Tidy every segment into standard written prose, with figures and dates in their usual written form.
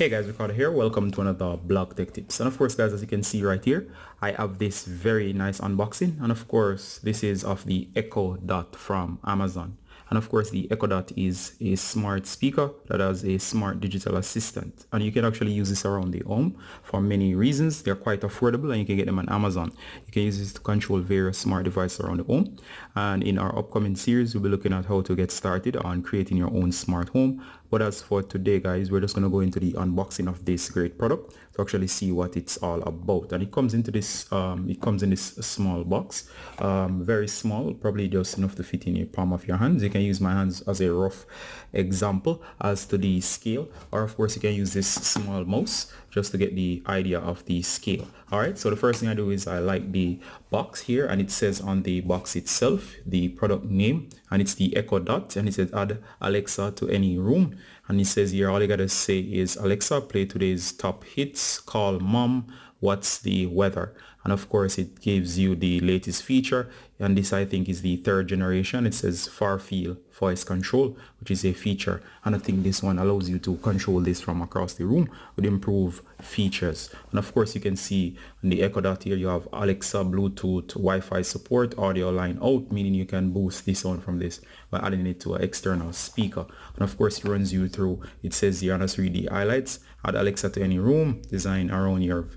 Hey guys, Ricardo here. Welcome to another blog tech tips. And of course guys, as you can see right here, I have this very nice unboxing. And of course, this is of the Echo Dot from Amazon. And of course, the Echo Dot is a smart speaker that has a smart digital assistant. And you can actually use this around the home for many reasons. They're quite affordable and you can get them on Amazon. You can use this to control various smart devices around the home. And in our upcoming series, we'll be looking at how to get started on creating your own smart home. But as for today, guys, we're just going to go into the unboxing of this great product to actually see what it's all about. And it comes into this, it comes in this small box, very small, probably just enough to fit in your palm of your hands. You can use my hands as a rough example as to the scale, or of course you can use this small mouse just to get the idea of the scale. All right, so the first thing I do is I like the box here, and it says on the box itself the product name, and it's the Echo Dot, and it says add Alexa to any room. And it says here all you gotta say is Alexa, play today's top hits, call mom, what's the weather? And of course it gives you the latest feature, and this I think is the third generation. It says far field voice control, which is a feature, and I think this one allows you to control this from across the room with improved features. And of course you can see on the Echo Dot here you have Alexa, Bluetooth, Wi-Fi support, audio line out, meaning you can boost the sound from this by adding it to an external speaker. And of course it runs you through, it says here, let's read the highlights. Add Alexa to any room, design around your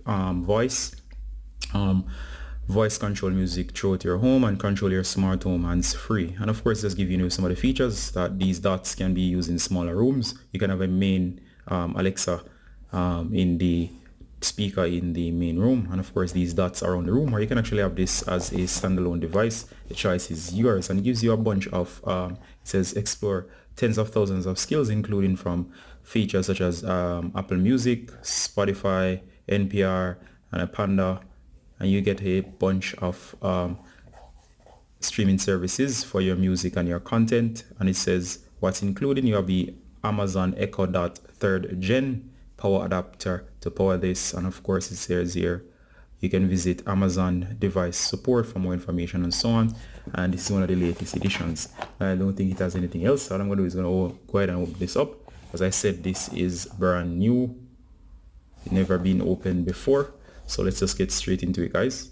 voice, voice control music throughout your home, and control your smart home hands-free. And of course just give you some of the features that these dots can be used in smaller rooms. You can have a main Alexa in the speaker in the main room, and of course these dots around the room, or you can actually have this as a standalone device. The choice is yours, and it gives you a bunch of it says explore tens of thousands of skills, including from features such as Apple Music, Spotify, NPR, and a Panda, and you get a bunch of streaming services for your music and your content. And it says what's included. You have the Amazon Echo Dot 3rd Gen power adapter to power this, and of course it says here you can visit Amazon device support for more information and so on. And this is one of the latest editions. I don't think it has anything else, so what I'm going to do is going to go ahead and open this up. As I said, this is brand new, never been opened before, so let's just get straight into it, guys.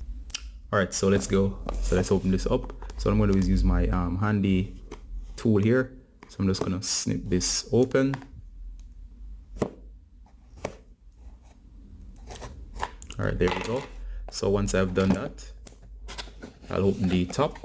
All right, so let's go. So let's open this up. So what I'm going to do is use my handy tool here. So I'm just going to snip this open. All right, there we go. So once I've done that, I'll open the top,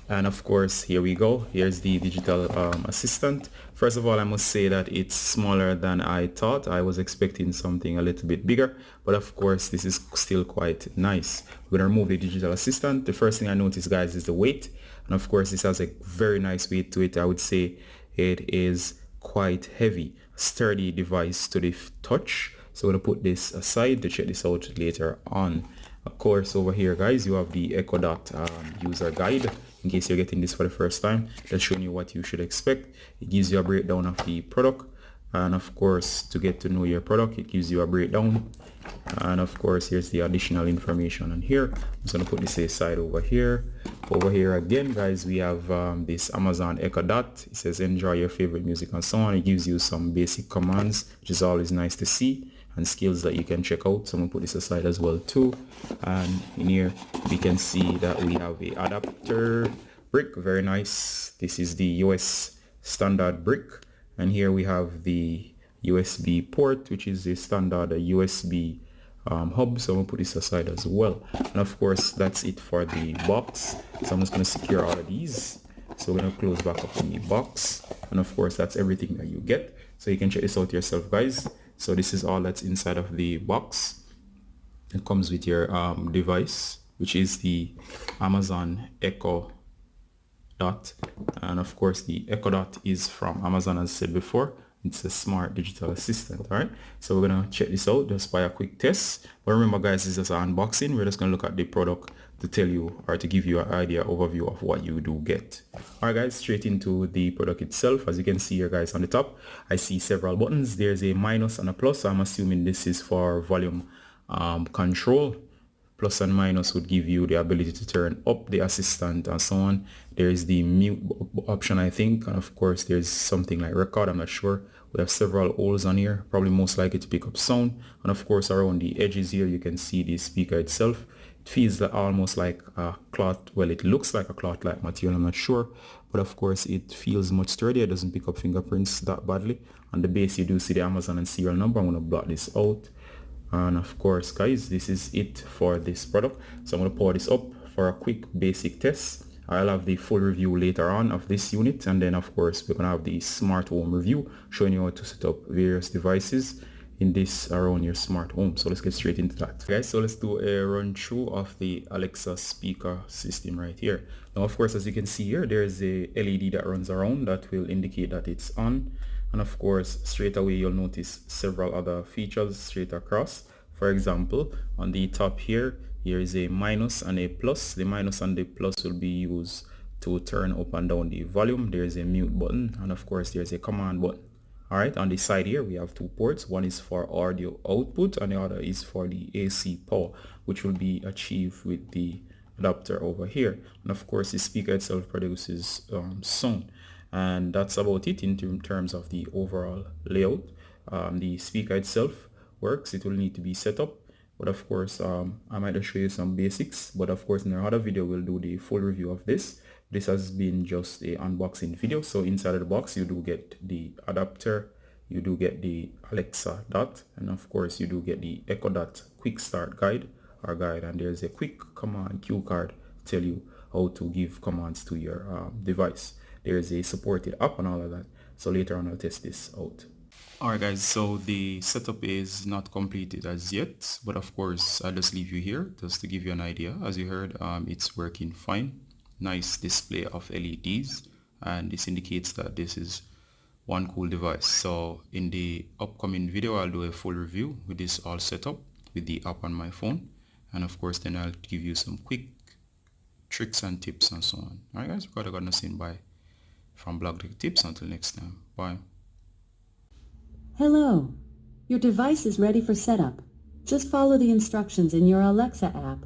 and of course here we go. Here's the digital assistant. First of all, I must say that it's smaller than I thought. I was expecting something a little bit bigger, but of course this is still quite nice. We're gonna remove the digital assistant. The first thing I notice, guys, is the weight, and of course this has a very nice weight to it. I would say it is quite heavy, sturdy device to the touch. So I'm going to put this aside to check this out later on. Of course, over here, guys, you have the Echo Dot user guide. In case you're getting this for the first time, that's showing you what you should expect. It gives you a breakdown of the product. And of course, to get to know your product, it gives you a breakdown. And of course, here's the additional information on here. I'm just going to put this aside over here. Over here again, guys, we have this Amazon Echo Dot. It says enjoy your favorite music and so on. It gives you some basic commands, which is always nice to see, and skills that you can check out. So I'm gonna put this aside as well too. And in here we can see that we have a adapter brick, very nice. This is the US standard brick, and here we have the USB port, which is a standard USB hub. So I'm gonna put this aside as well. And of course that's it for the box. So I'm just gonna secure all of these. So we're gonna close back up in the box, and of course that's everything that you get. So you can check this out yourself, guys. So this is all that's inside of the box. It comes with your device, which is the Amazon Echo Dot. And of course the Echo Dot is from Amazon, as I said before. It's a smart digital assistant. All right, so we're gonna check this out just by a quick test. But remember, guys, this is just an unboxing. We're just gonna look at the product to tell you, or to give you an idea, overview of what you do get. All right, guys, straight into the product itself. As you can see here, guys, on the top, I see several buttons. There's a minus and a plus. I'm assuming this is for volume control. Plus and minus would give you the ability to turn up the assistant and so on. There is the mute option, I think, and of course there's something like record. I'm not sure We have several holes on here, probably most likely to pick up sound. And of course around the edges here you can see the speaker itself. It feels almost like a cloth. Well, it looks like a cloth-like material, I'm not sure, but of course it feels much sturdier. It doesn't pick up fingerprints that badly. On the base you do see the Amazon and serial number. I'm going to blot this out. And of course guys, this is it for this product. So I'm going to power this up for a quick basic test. I'll have the full review later on of this unit, and then of course we're going to have the smart home review showing you how to set up various devices in this around your smart home. So let's get straight into that, guys. So let's do a run through of the Alexa speaker system right here. Now of course, as you can see here, there's a LED that runs around that will indicate that it's on, and of course straight away you'll notice several other features straight across. For example, on the top here is a minus and a plus. The minus and the plus will be used to turn up and down the volume. There's a mute button, and of course there's a command button. Alright, on the side here we have two ports. One is for audio output and the other is for the AC power, which will be achieved with the adapter over here. And of course the speaker itself produces sound, and that's about it in terms of the overall layout. The speaker itself works. It will need to be set up, but of course I might just show you some basics, but of course in another video we'll do the full review of this. This has been just a unboxing video. So inside of the box you do get the adapter, you do get the Alexa Dot, and of course you do get the Echo Dot quick start guide, and there's a quick command cue card to tell you how to give commands to your device. There's a supported app and all of that, so later on I'll test this out. Alright guys, so the setup is not completed as yet, but of course I'll just leave you here just to give you an idea. As you heard, it's working fine. Nice display of LEDs, and this indicates that this is one cool device. So in the upcoming video I'll do a full review with this all set up with the app on my phone, and of course then I'll give you some quick tricks and tips and so on. Alright guys, we've got nothing by from Blog Tech Tips. Until next time, bye. Hello. Your device is ready for setup. Just follow the instructions in your Alexa app.